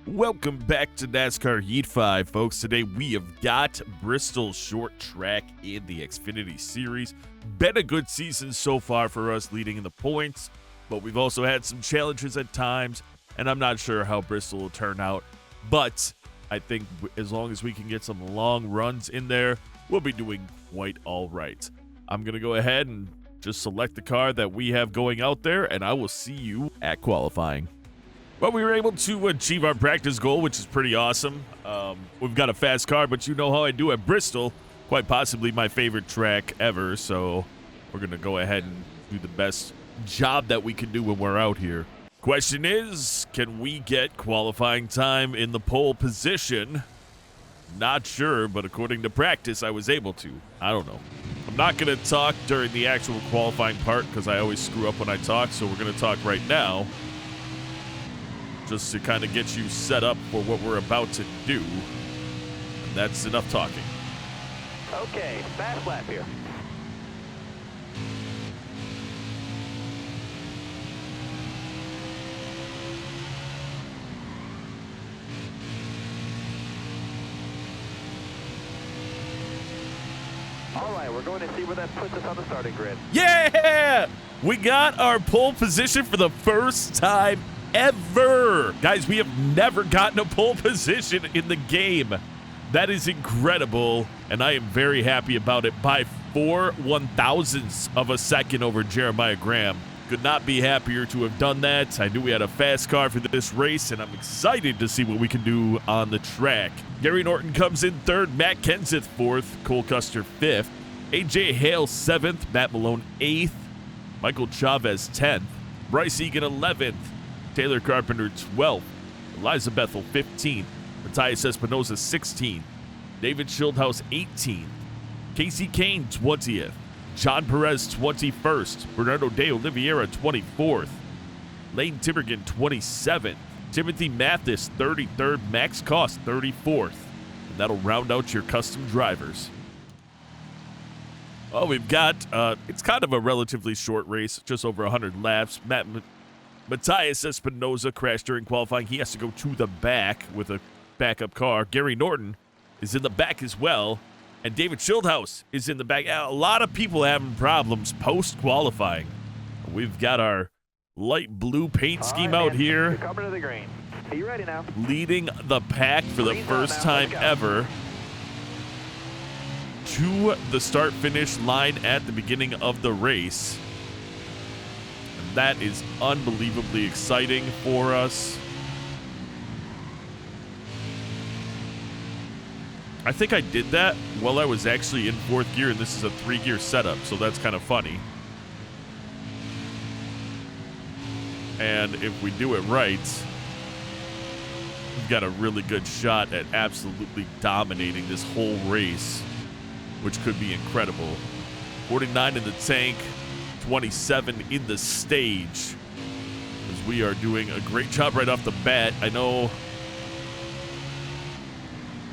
Welcome back to NASCAR Heat 5, folks. Today we have got Bristol Short Track in the Xfinity Series. Been a good season so far for us, leading in the points, but we've also had some challenges at times, and I'm not sure how Bristol will turn out. But I think as long as we can get some long runs in there, we'll be doing quite all right. I'm going to go ahead and just select the car that we have going out there, and I will see you at qualifying. Well, we were able to achieve our practice goal, which is pretty awesome. We've got a fast car, but you know how I do at Bristol. Quite possibly my favorite track ever, so we're going to go ahead and do the best job that we can do when we're out here. Question is, can we get qualifying time in the pole position? Not sure, but according to practice, I was able to. I don't know. I'm not going to talk during the actual qualifying part because I always screw up when I talk, so we're going to talk right now, just to kind of get you set up for what we're about to do. And that's enough talking. Okay, fast lap here. All right, we're going to see where that puts us on the starting grid. Yeah! We got our pole position for the first time ever. Guys, we have never gotten a pole position in the game. That is incredible, and I am very happy about it by 4/1000ths of a second over Jeremiah Graham. Could not be happier to have done that. I knew we had a fast car for this race, and I'm excited to see what we can do on the track. Gary Norton comes in third, Matt Kenseth fourth, Cole Custer fifth, AJ Hale seventh, Matt Malone eighth, Michael Chavez 10th, Bryce Egan 11th, Taylor Carpenter 12th, Eliza Bethel 15th, Matthias Espinoza 16th, David Schildhouse 18th, Casey Kane 20th, John Perez 21st, Bernardo de Oliveira 24th, Lane Timmergan 27th, Timothy Mathis 33rd, Max Cost 34th, and that'll round out your custom drivers. Oh, we've got, it's kind of a relatively short race, just over 100 laps. Matthias Espinoza crashed during qualifying. He has to go to the back with a backup car. Gary Norton is in the back as well. And David Schildhouse is in the back. A lot of people having problems post-qualifying. We've got our light blue paint scheme out here. You're coming to the green. Are you ready now? Leading the pack for the first time ever to the start-finish line at the beginning of the race. That is unbelievably exciting for us. I think I did that while I was actually in fourth gear, and this is a 3-gear setup, so that's kind of funny. And if we do it right, we've got a really good shot at absolutely dominating this whole race, which could be incredible. 49 in the tank, 27 in the stage, as we are doing a great job right off the bat. I know,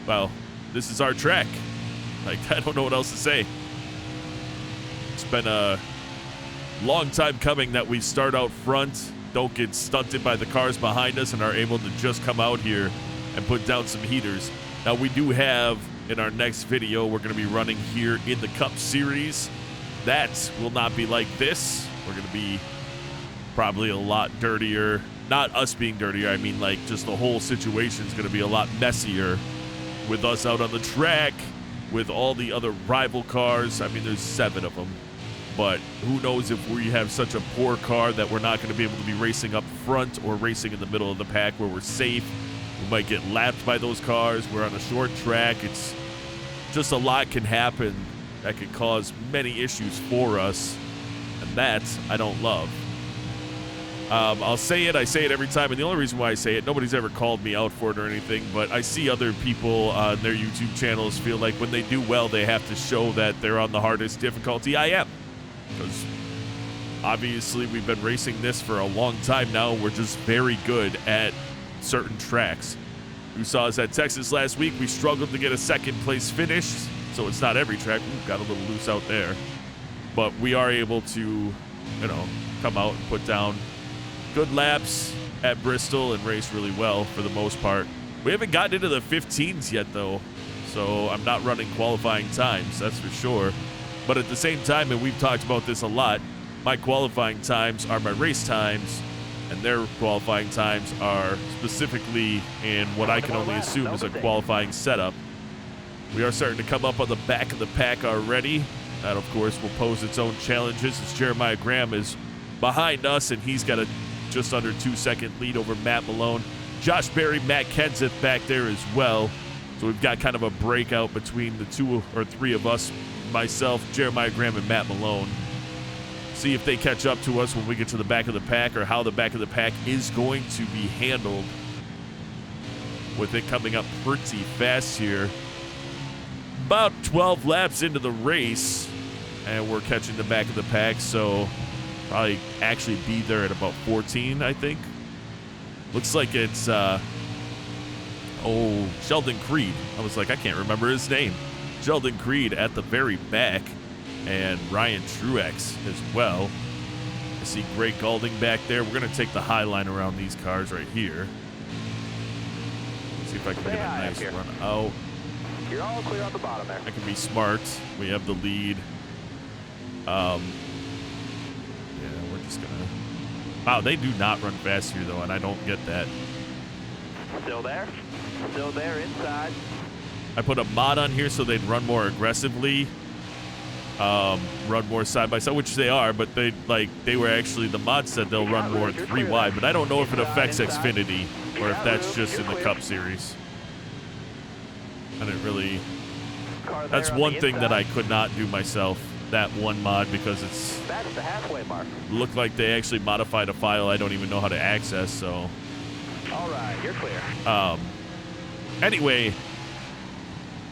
well, this is our track. Like, I don't know what else to say. It's been a long time coming that we start out front, don't get stunted by the cars behind us, and are able to just come out here and put down some heaters. Now, we do have, in our next video, we're going to be running here in the Cup Series. That will not be like this. We're going to be probably a lot dirtier. Not us being dirtier, I mean like just the whole situation is going to be a lot messier with us out on the track, with all the other rival cars. I mean, there's 7 of them. But who knows if we have such a poor car that we're not going to be able to be racing up front or racing in the middle of the pack where we're safe. We might get lapped by those cars. We're on a short track. It's just a lot can happen that could cause many issues for us, and that I don't love. I'll say it, I say it every time, and the only reason why I say it, nobody's ever called me out for it or anything, but I see other people on their YouTube channels feel like when they do well, they have to show that they're on the hardest difficulty. I am, because obviously we've been racing this for a long time now. We're just very good at certain tracks. You saw us at Texas last week. We struggled to get a second place finish. So it's not every track. We've got a little loose out there. But we are able to, come out and put down good laps at Bristol and raced really well for the most part. We haven't gotten into the 15s yet, though, so I'm not running qualifying times, that's for sure. But at the same time, and we've talked about this a lot, my qualifying times are my race times, and their qualifying times are specifically in what I can only assume is a qualifying setup. We are starting to come up on the back of the pack already. That, of course, will pose its own challenges as Jeremiah Graham is behind us, and he's got a just under 2-second lead over Matt Malone. Josh Berry, Matt Kenseth back there as well. So we've got kind of a breakout between the 2 or 3 of us, myself, Jeremiah Graham, and Matt Malone. See if they catch up to us when we get to the back of the pack, or how the back of the pack is going to be handled with it coming up pretty fast here. About 12 laps into the race, and we're catching the back of the pack, so probably actually be there at about 14, I think. Looks like it's, Sheldon Creed. I was like, I can't remember his name. Sheldon Creed at the very back, and Ryan Truex as well. I see Greg Galding back there. We're going to take the high line around these cars right here. Let's see if I can get a nice run out. You're all clear on the bottom there. I can be smart. We have the lead. Yeah, we're just going to... Wow, they do not run fast here, though, and I don't get that. Still there. Still there inside. I put a mod on here so they'd run more aggressively, run more side by side, which they are, but they were actually, the mod said they'll run more 3 wide, but I don't know if it affects Xfinity or if that's just in the Cup Series. I didn't really, that's one thing that I could not do myself, that one mod, because it's, that's the halfway mark. Looked like they actually modified a file I don't even know how to access, so. All right, you're clear. Anyway,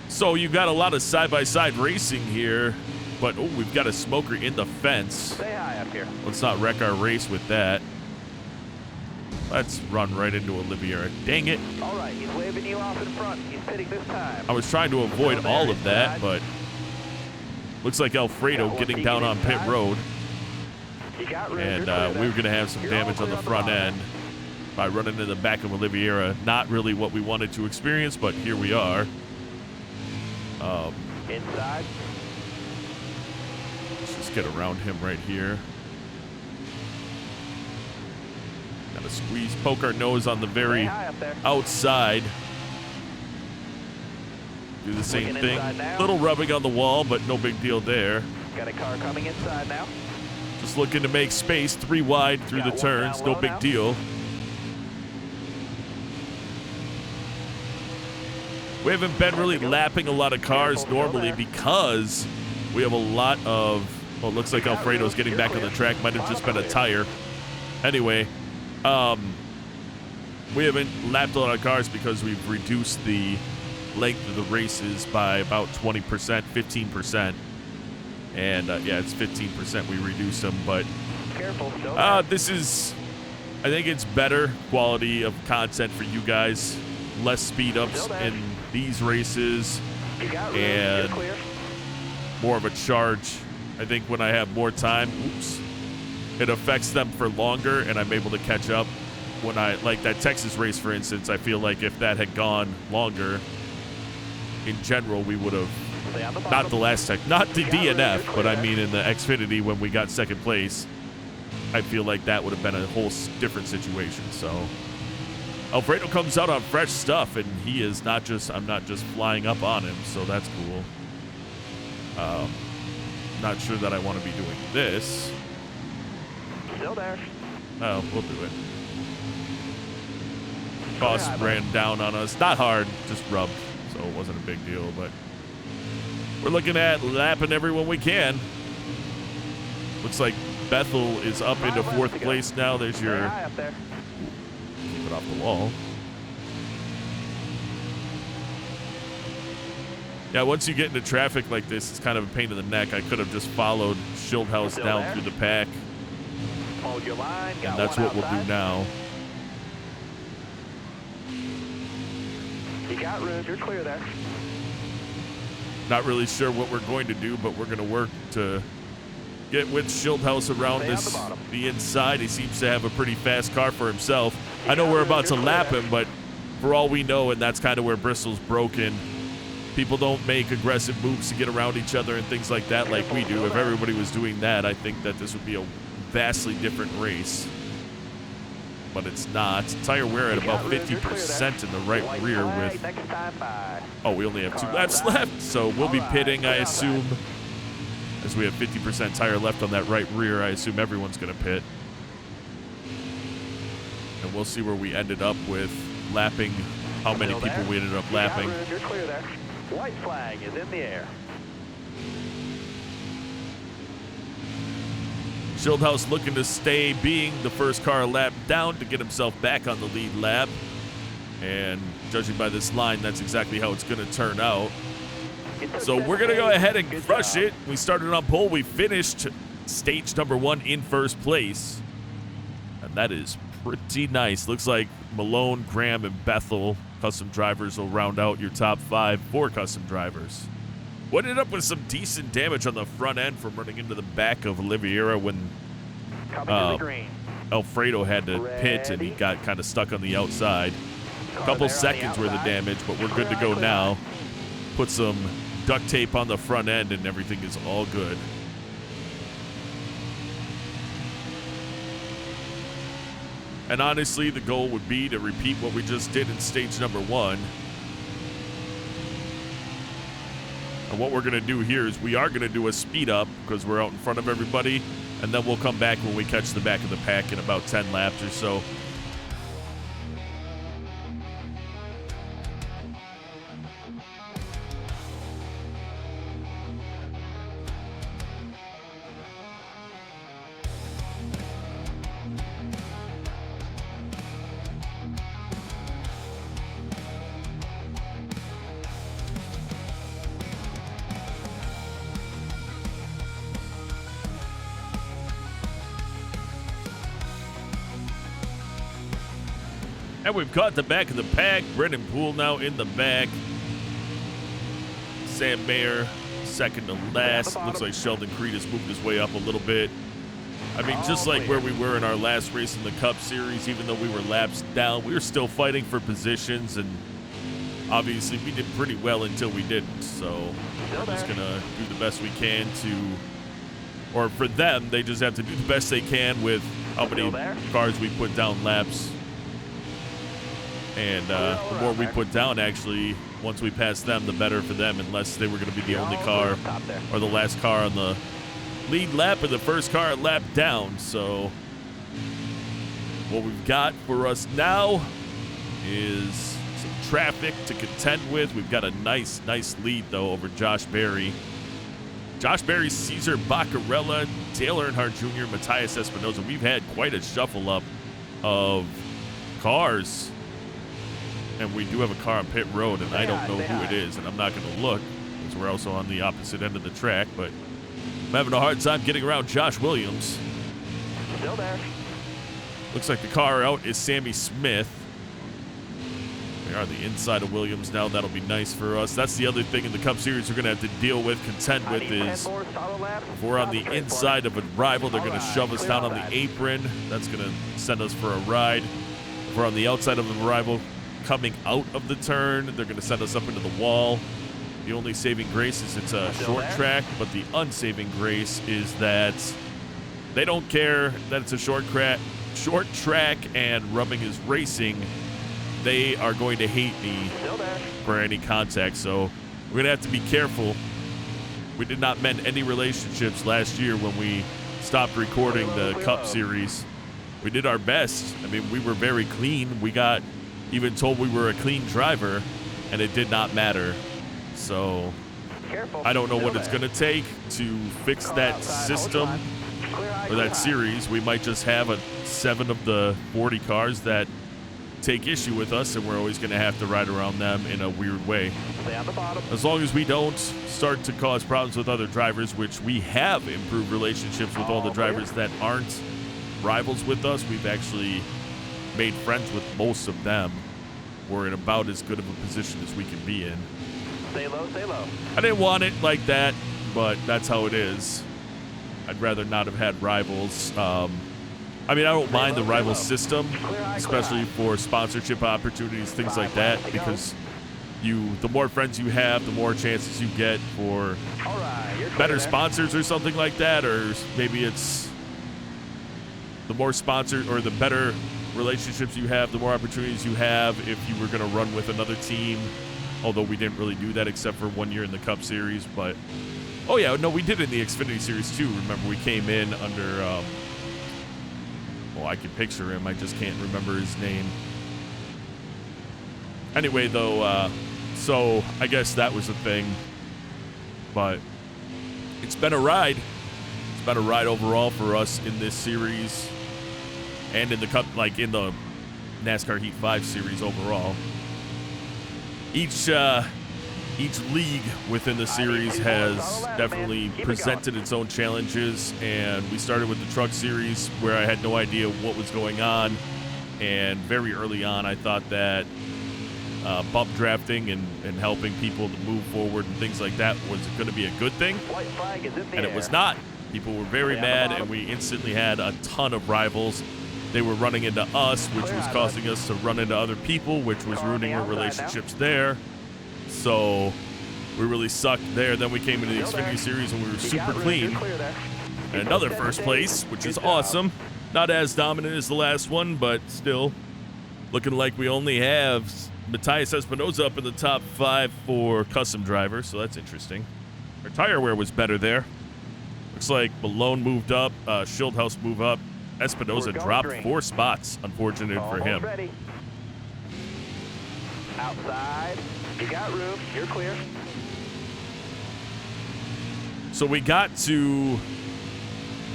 so you got a lot of side-by-side racing here, but oh, we've got a smoker in the fence. Stay high up here. Let's not wreck our race with that. Let's run right into Oliviera. Dang it. All right, he's waving you off in front. He's pitting this time. I was trying to avoid all of that, but looks like Alfredo getting down on pit road. And we were going to have some damage on the front end by running in the back of Oliviera. Not really what we wanted to experience, but here we are. Inside. Let's just get around him right here. Gotta squeeze, poke our nose on the very outside. Do the same thing. Little rubbing on the wall, but no big deal there. Got a car coming inside now. Just looking to make space, 3 wide through the turns, no big deal. We haven't been really lapping a lot of cars normally because we have a lot of, well, it looks like Alfredo's getting back on the track. Might have just been a tire. Anyway, we haven't lapped a lot of cars because we've reduced the length of the races by about 20%, 15%. And yeah, it's 15% we reduced them, but this is, I think it's better quality of content for you guys. Less speed ups in these races and more of a charge. I think when I have more time, it affects them for longer and I'm able to catch up. When I, like that Texas race, for instance, I feel like if that had gone longer, in general, we would have, not the last not the DNF, but I mean in the Xfinity when we got second place, I feel like that would have been a whole different situation, so. Alfredo comes out on fresh stuff, and he is not just, I'm not just flying up on him, so that's cool. Not sure that I want to be doing this. Still there. Oh, we'll do it. Boss ran down on us. Not hard, just rubbed, so it wasn't a big deal, but we're looking at lapping everyone we can. Looks like Bethel is up into 4th place now. There's your... Keep it off the wall. Yeah, once you get into traffic like this, it's kind of a pain in the neck. I could have just followed Schildhaus down through the pack. Hold your line. And that's what we'll do now. You got room. You're clear there. Not really sure what we're going to do, but we're going to work to get with Schildhaus around the inside. He seems to have a pretty fast car for himself. I know we're about to lap him, but for all we know, and that's kind of where Bristol's broken, people don't make aggressive moves to get around each other and things like that like we do. If everybody was doing that, I think that this would be a vastly different race. But it's not. Tire wear at about 50% in the right rear with... Oh, we only have 2 laps left, so we'll be pitting, I assume. As we have 50% tire left on that right rear, I assume everyone's going to pit. And we'll see where we ended up with lapping, how many people we ended up lapping. You're clear there. White flag is in the air. Schildhouse looking to stay being the first car lap down to get himself back on the lead lap. And judging by this line, that's exactly how it's going to turn out. So we're going to go ahead and crush it. We started on pole. We finished stage number 1 in first place. And that is pretty nice. Looks like Malone, Graham, and Bethel, custom drivers, will round out your top 5 for custom drivers. We ended up with some decent damage on the front end from running into the back of Oliveira when Alfredo had to pit and he got kind of stuck on the outside. A couple seconds worth of damage, but we're good to go now. Put some duct tape on the front end and everything is all good. And honestly, the goal would be to repeat what we just did in stage number 1. And what we're going to do here is we are going to do a speed up because we're out in front of everybody. And then we'll come back when we catch the back of the pack in about 10 laps or so. And we've caught the back of the pack. Brendan Poole now in the back. Sam Mayer second to last. Looks like Sheldon Creed has moved his way up a little bit. I mean, just like where we were in our last race in the Cup Series, even though we were laps down, we were still fighting for positions, and obviously we did pretty well until we didn't. So we're just going to do the best we can to, or for them, they just have to do the best they can with how many cars we put down laps. And the more we put down, actually, once we pass them, the better for them, unless they were going to be the only car or the last car on the lead lap or the first car at lap down. So what we've got for us now is some traffic to contend with. We've got a nice lead, though, over Josh Berry. Josh Berry, Cesar Baccarella, Dale Earnhardt Jr., Matthias Espinoza. We've had quite a shuffle up of cars. And we do have a car on pit road, and I don't know who it is, and I'm not going to look because we're also on the opposite end of the track, but I'm having a hard time getting around Josh Williams. Still there. Looks like the car out is Sammy Smith. We are on the inside of Williams now. That'll be nice for us. That's the other thing in the Cup Series we're going to have to deal with, contend with, is if we're on the inside of a rival, they're going to shove us down on the apron. That's going to send us for a ride. If we're on the outside of a rival, coming out of the turn, they're going to send us up into the wall. The only saving grace is it's a short track, but the unsaving grace is that they don't care that it's a short track and rubbing is racing. They are going to hate me for any contact, so we're going to have to be careful. We did not mend any relationships last year when we stopped recording the Cup Series. We did our best. I mean, we were very clean. We got even told we were a clean driver, and it did not matter. So I don't know what it's going to take to fix that system or that series. We might just have 7 of the 40 cars that take issue with us, and we're always going to have to ride around them in a weird way. As long as we don't start to cause problems with other drivers, which we have improved relationships with all the drivers that aren't rivals with us. We've actually made friends with most of them. We're in about as good of a position as we can be in. Stay low, stay low. I didn't want it like that, but that's how it is. I'd rather not have had rivals. I mean, I don't mind the rival low. system, especially for sponsorship opportunities, things like that, because the more friends you have, the more chances you get for All right, you're clear better there. sponsors or something like that, or maybe it's the more sponsor or the better relationships you have, the more opportunities you have if you were going to run with another team. Although we didn't really do that except for 1 year in the Cup Series, but oh yeah, no, we did it in the Xfinity Series too. Remember, we came in under well, I can picture him, I just can't remember his name. Anyway, though, so I guess that was a thing, but it's been a ride. It's been a ride overall for us in this series and in the Cup, like in the NASCAR Heat 5 series overall. Each league within the series has definitely presented its own challenges, and we started with the Truck Series where I had no idea what was going on, and very early on I thought that bump drafting and helping people to move forward and things like that was going to be a good thing, White flag is in the and air. it was not. People were very mad, and we instantly had a ton of rivals. They were running into us, which was causing us to run into other people, which was ruining our relationships there. So we really sucked there. Then we came into the Xfinity Series and we were super clean. And another first place, which is awesome. Not as dominant as the last one, but still looking like we only have Matthias Espinoza up in the top 5 for custom drivers, so that's interesting. Our tire wear was better there. Looks like Malone moved up, Schildhouse moved up. Espinoza dropped green. 4 spots, unfortunate for him. Ready. Outside. You got room. You're clear. So we got to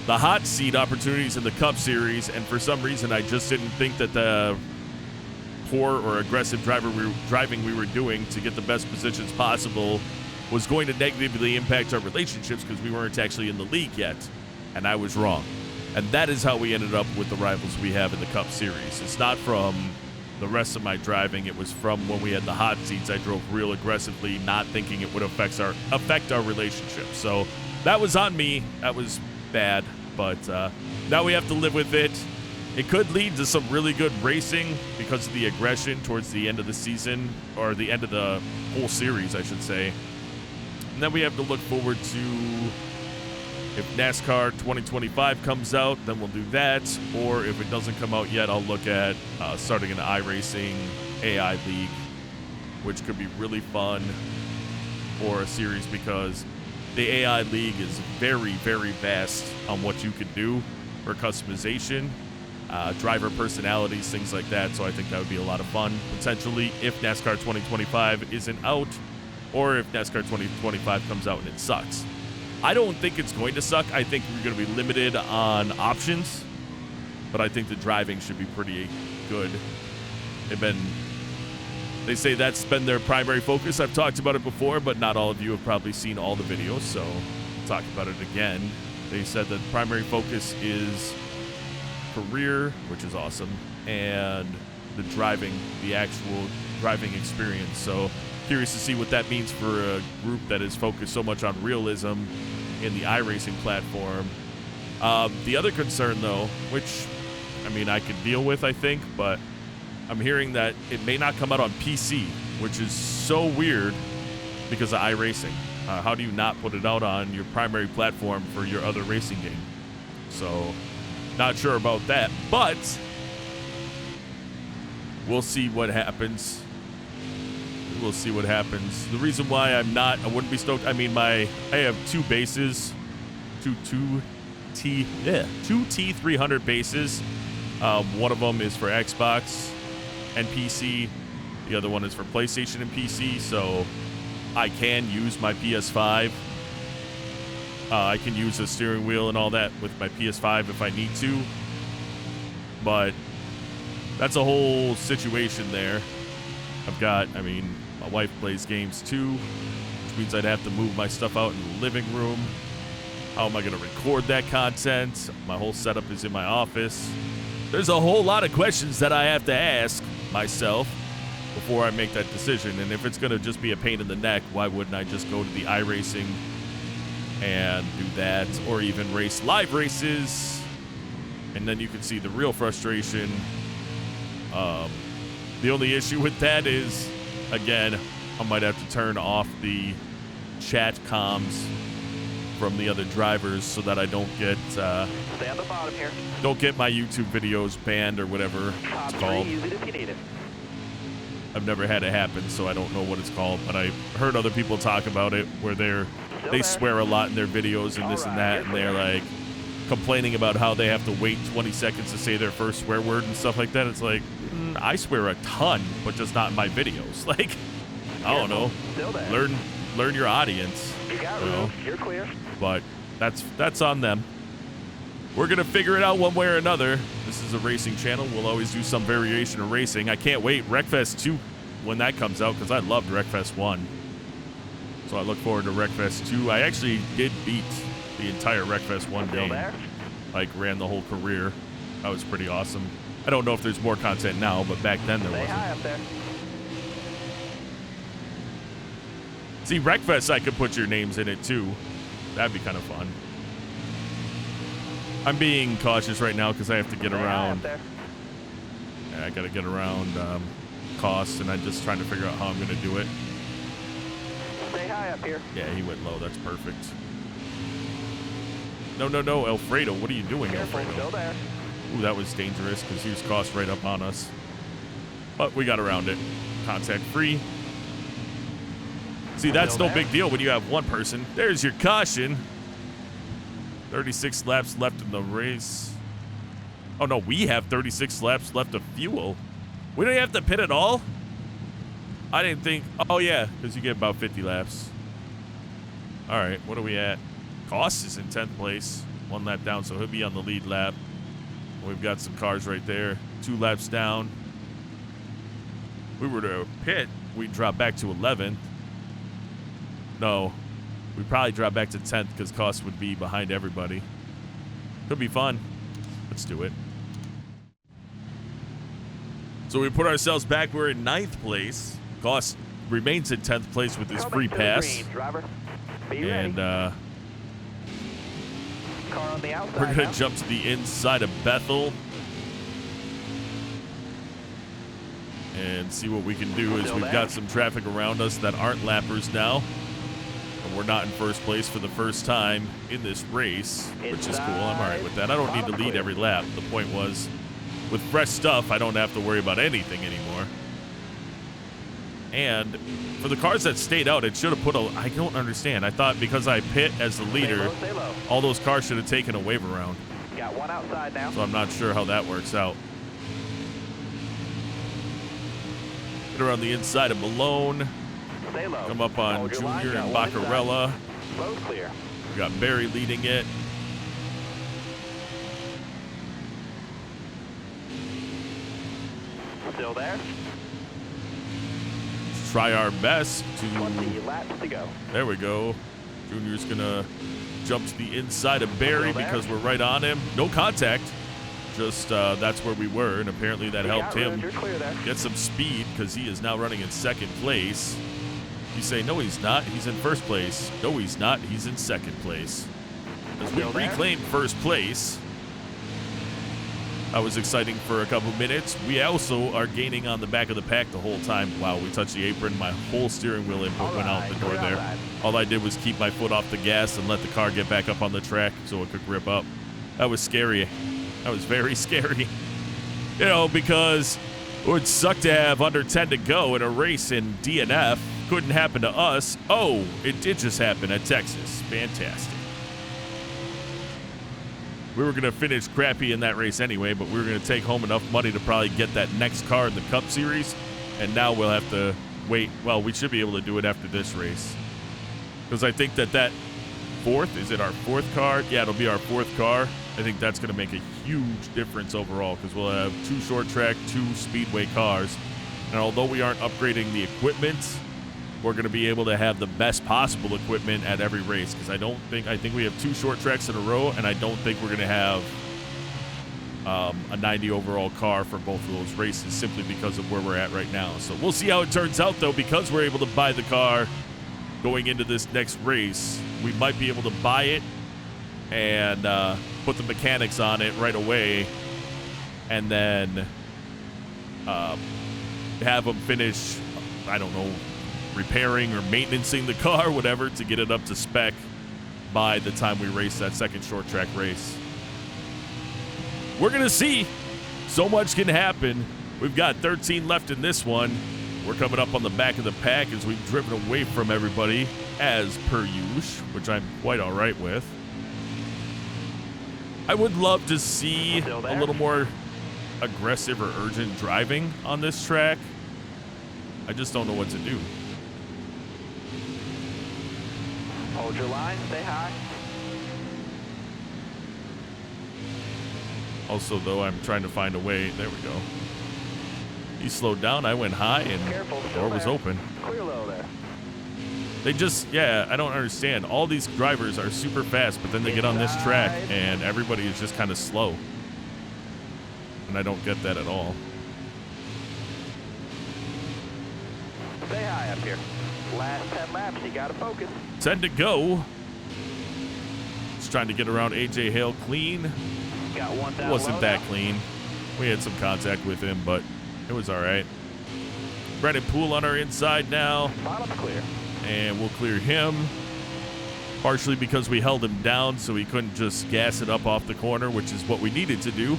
the hot seat opportunities in the Cup Series, and for some reason I just didn't think that the poor or aggressive driving we were doing to get the best positions possible was going to negatively impact our relationships because we weren't actually in the league yet, and I was wrong. And that is how we ended up with the rivals we have in the Cup Series. It's not from the rest of my driving. It was from when we had the hot seats. I drove real aggressively, not thinking it would affect our relationship. So that was on me. That was bad. But now we have to live with it. It could lead to some really good racing because of the aggression towards the end of the season, or the end of the whole series, I should say. And then we have to look forward to, if NASCAR 2025 comes out, then we'll do that. Or if it doesn't come out yet, I'll look at starting an iRacing AI League, which could be really fun for a series because the AI League is very, very vast on what you can do for customization, driver personalities, things like that. So I think that would be a lot of fun, potentially, if NASCAR 2025 isn't out, or if NASCAR 2025 comes out and it sucks. I don't think it's going to suck. I think we're going to be limited on options, but I think the driving should be pretty good. They say that's been their primary focus. I've talked about it before, but not all of you have probably seen all the videos, so I'll talk about it again. They said that the primary focus is career, which is awesome, and the driving, the actual driving experience. So curious to see what that means for a group that is focused so much on realism in the iRacing platform. The other concern, though, which, I mean, I could deal with, I think, but I'm hearing that it may not come out on PC, which is so weird because of iRacing. How do you not put it out on your primary platform for your other racing game? So, not sure about that, but we'll see what happens. We'll see what happens. The reason why I wouldn't be stoked, I mean, I have 2 bases, two T300 bases. One of them is for Xbox and PC. The other one is for PlayStation and PC, so I can use my PS5. I can use the steering wheel and all that with my PS5 if I need to. But that's a whole situation there. My wife plays games too, which means I'd have to move my stuff out in the living room. How am I going to record that content? My whole setup is in my office. There's a whole lot of questions that I have to ask myself before I make that decision. And if it's going to just be a pain in the neck, why wouldn't I just go to the iRacing and do that, or even race live races And then you can see the real frustration. The only issue with that is, again, I might have to turn off the chat comms from the other drivers so that I don't get Stay on the bottom here. don't get my YouTube videos banned or whatever Top it's 3, called. use it if you need it. I've never had it happen, so I don't know what it's called, but I heard other people talk about it where they swear a lot in their videos and this and that, and they're like complaining about how they have to wait 20 seconds to say their first swear word and stuff like that. It's like, I swear a ton, but just not in my videos. Like, I don't know. Still there. Learn your audience. You got You know? room. You're clear. But that's on them. We're gonna figure it out one way or another. This is a racing channel. We'll always do some variation of racing. I can't wait Wreckfest 2 when that comes out because I loved Wreckfest 1. So I look forward to Wreckfest 2. I actually did beat the entire Wreckfest 1 Still game. there. Like ran the whole career. That was pretty awesome. I don't know if there's more content now, but back then there Stay wasn't. high up there. See, Wreckfest, I could put your names in it too. That'd be kind of fun. I'm being cautious right now because I have to get Stay high around. up there. Yeah, I got to get around costs, and I'm just trying to figure out how I'm going to do it. Stay high up here. Yeah, he went low. That's perfect. No, Alfredo. What are you doing, Careful. Still Alfredo? there. Ooh, that was dangerous because he was cost right up on us. But we got around it. Contact free. See, that's no big deal when you have one person. There's your caution. 36 laps left in the race. Oh, no, we have 36 laps left of fuel. We don't have to pit at all? I didn't think. Oh, yeah, because you get about 50 laps. All right, what are we at? Cost is in 10th place. 1 lap down, so he'll be on the lead lap. We've got some cars right there. 2 laps down. If we were to pit, we'd drop back to 11th. No, we'd probably drop back to 10th because Cost would be behind everybody. Could be fun. Let's do it. So we put ourselves back. We're in 9th place. Cost remains in 10th place with his free pass. Green, driver. Be And ready. Car on the outside we're going now. to jump to the inside of Bethel. And see what we can do is Still we've there. got some traffic around us that aren't lappers now. And we're not in first place for the first time in this race, which is cool. I'm all right with that. I don't need to lead every lap. The point was, with fresh stuff, I don't have to worry about anything anymore. And for the cars that stayed out, it should have put a... I don't understand. I thought because I pit as the leader, Stay low. all those cars should have taken a wave around. Got one outside now. So I'm not sure how that works out. Get around the inside of Malone. Stay low. Come up on Hold your line, Junior got and one inside. Baccarella. Both clear. We got Barry leading it. Still there. Let's try our best 20 to... laps to go. There we go. Junior's going to jump to the inside of Barry Still there. because we're right on him. No contact. Just that's where we were, and apparently that You helped got room, him You're clear there. get some speed because he is now running in 2nd place. You say, no, he's not. He's in 1st place. No, he's not. He's in 2nd place. As we Still there. reclaimed 1st place. That was exciting for a couple minutes. We also are gaining on the back of the pack the whole time. Wow, we touched the apron. My whole steering wheel input went out the door clear there. outside. All I did was keep my foot off the gas and let the car get back up on the track so it could grip up. That was scary. That was very scary. You know, because it would suck to have under 10 to go in a race in DNF. Couldn't happen to us. Oh, it did just happen at Texas. Fantastic. We were going to finish crappy in that race anyway, but we were going to take home enough money to probably get that next car in the Cup Series. And now we'll have to wait. Well, we should be able to do it after this race. Because I think that 4th, is it our 4th car? Yeah, it'll be our 4th car. I think that's going to make a huge difference overall because we'll have 2 short track, 2 speedway cars. And although we aren't upgrading the equipment, we're going to be able to have the best possible equipment at every race because I think we have 2 short tracks in a row, and I don't think we're going to have a 90 overall car for both of those races simply because of where we're at right now. So we'll see how it turns out, though, because we're able to buy the car going into this next race. We might be able to buy it and put the mechanics on it right away, and then have them finish, I don't know, repairing or maintaining the car, whatever, to get it up to spec by the time we race that second short track race. We're going to see. So much can happen. We've got 13 left in this one. We're coming up on the back of the pack as we've driven away from everybody as per usual, which I'm quite all right with. I would love to see a little more aggressive or urgent driving on this track. I just don't know what to do. Hold your line, stay high. Also, though, I'm trying to find a way. There we go. He slowed down. I went high, and the door was open. Clear low there. They just, I don't understand. All these drivers are super fast, but then they get on this track, and everybody is just kind of slow. And I don't get that at all. Stay high up here. Last 10 laps, you gotta focus. 10 to go. Just trying to get around AJ Hale clean. Got one down. It wasn't that now. clean. We had some contact with him, but it was all right. Brennan Poole on our inside now. Bottom's clear. And we'll clear him. Partially because we held him down so he couldn't just gas it up off the corner, which is what we needed to do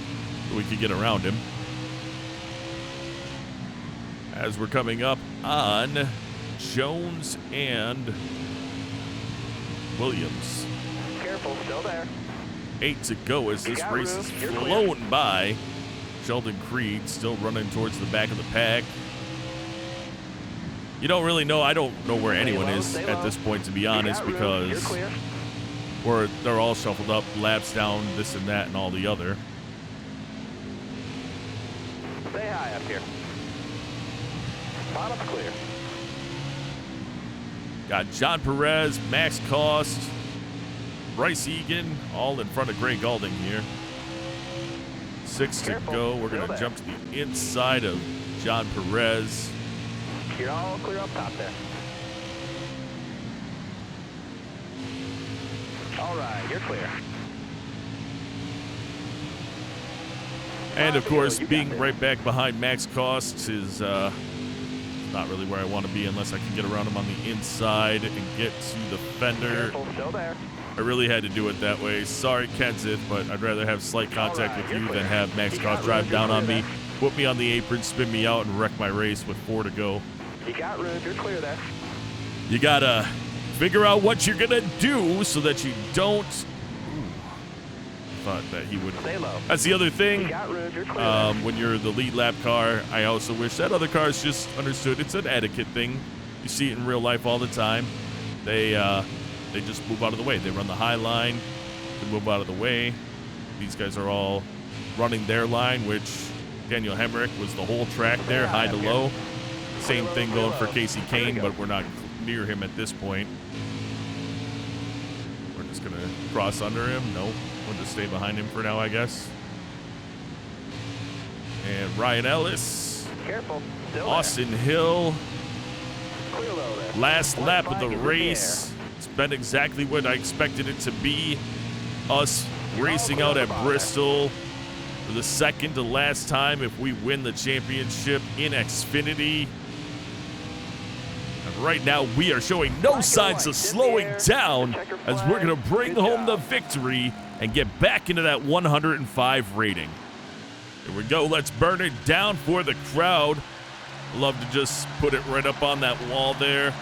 so we could get around him. As we're coming up on Jones and Williams. Careful, still there. 8 to go as this race is flown by. Sheldon Creed still running towards the back of the pack. You don't really know. I don't know where anyone is at this point, to be honest, because they're all shuffled up, laps down, this and that, and all the other. Stay high up here. Bottom's clear. Got John Perez, Max Cost, Bryce Egan, all in front of Gray Galding here. 6 to go. We're going to jump to the inside of John Perez. You're all clear up top there. All right, you're clear. And, of course, being right back behind Max Cost is not really where I want to be unless I can get around him on the inside and get to the fender. Careful, still there. I really had to do it that way. Sorry, Kenseth, but I'd rather have slight contact with you than have Max Cost drive down on me, put me on the apron, spin me out, and wreck my race with 4 to go. You got room. You're clear there. You got to figure out what you're going to do so that you don't... Thought that he would... Stay low. That's the other thing. You got room. You're clear When you're the lead lap car, I also wish that other cars just understood it's an etiquette thing. You see it in real life all the time. They just move out of the way. They run the high line. They move out of the way. These guys are all running their line, which Daniel Hemrick was the whole track there, high to low. Same thing going for Casey Kane, but we're not near him at this point. We're just going to cross under him. No, we'll just stay behind him for now, I guess. And Ryan Ellis. Careful. Still Austin Hill. Clear low there. Last lap of the race. It's been exactly what I expected it to be. Us racing out at Bristol for the second to last time if we win the championship in Xfinity. And right now we are showing no signs of slowing down as we're going to bring home the victory and get back into that 105 rating. Here we go. Let's burn it down for the crowd. Love to just put it right up on that wall there.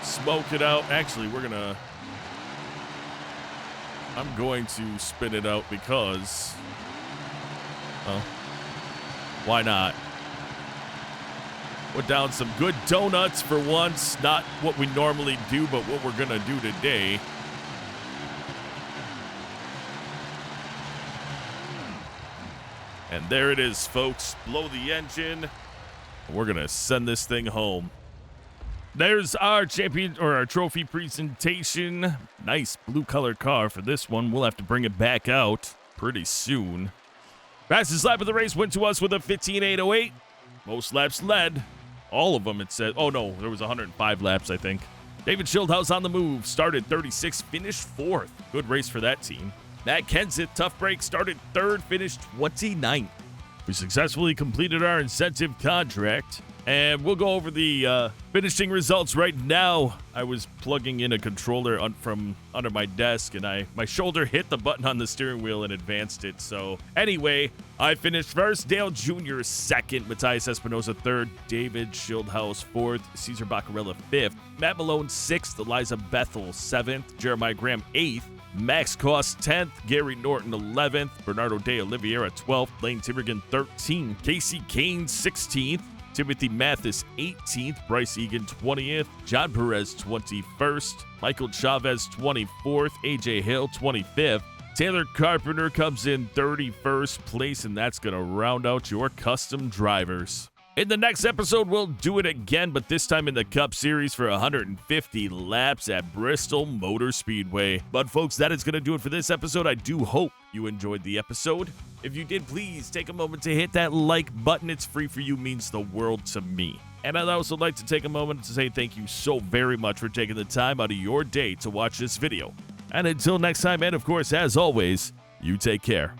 Smoke it out. Actually, I'm going to spin it out because, well, why not? Put down some good donuts for once. Not what we normally do, but what we're going to do today. And there it is, folks. Blow the engine. We're going to send this thing home. There's our champion or our trophy presentation. Nice blue color car for this one. We'll have to bring it back out pretty soon. Fastest lap of the race went to us with a 15.808. Most laps led. All of them, it said. Oh, no, there was 105 laps, I think. David Schildhouse on the move. Started 36th, finished 4th. Good race for that team. Matt Kenseth, tough break, started third, finished 29th. We successfully completed our incentive contract, and we'll go over the finishing results right now. I was plugging in a controller from under my desk, and my shoulder hit the button on the steering wheel and advanced it. So anyway, I finished first, Dale Jr. second, Matthias Espinosa third, David Schildhaus fourth, Cesar Baccarella fifth, Matt Malone sixth, Eliza Bethel seventh, Jeremiah Graham eighth, Max Koss 10th, Gary Norton 11th, Bernardo de Oliveira 12th, Lane Tivergan 13th, Casey Kane 16th, Timothy Mathis 18th, Bryce Egan 20th, John Perez 21st, Michael Chavez 24th, AJ Hill 25th, Taylor Carpenter comes in 31st place, and that's going to round out your custom drivers. In the next episode, we'll do it again, but this time in the Cup Series for 150 laps at Bristol Motor Speedway. But folks, that is going to do it for this episode. I do hope you enjoyed the episode. If you did, please take a moment to hit that like button. It's free for you, means the world to me. And I'd also like to take a moment to say thank you so very much for taking the time out of your day to watch this video. And until next time, and of course, as always, you take care.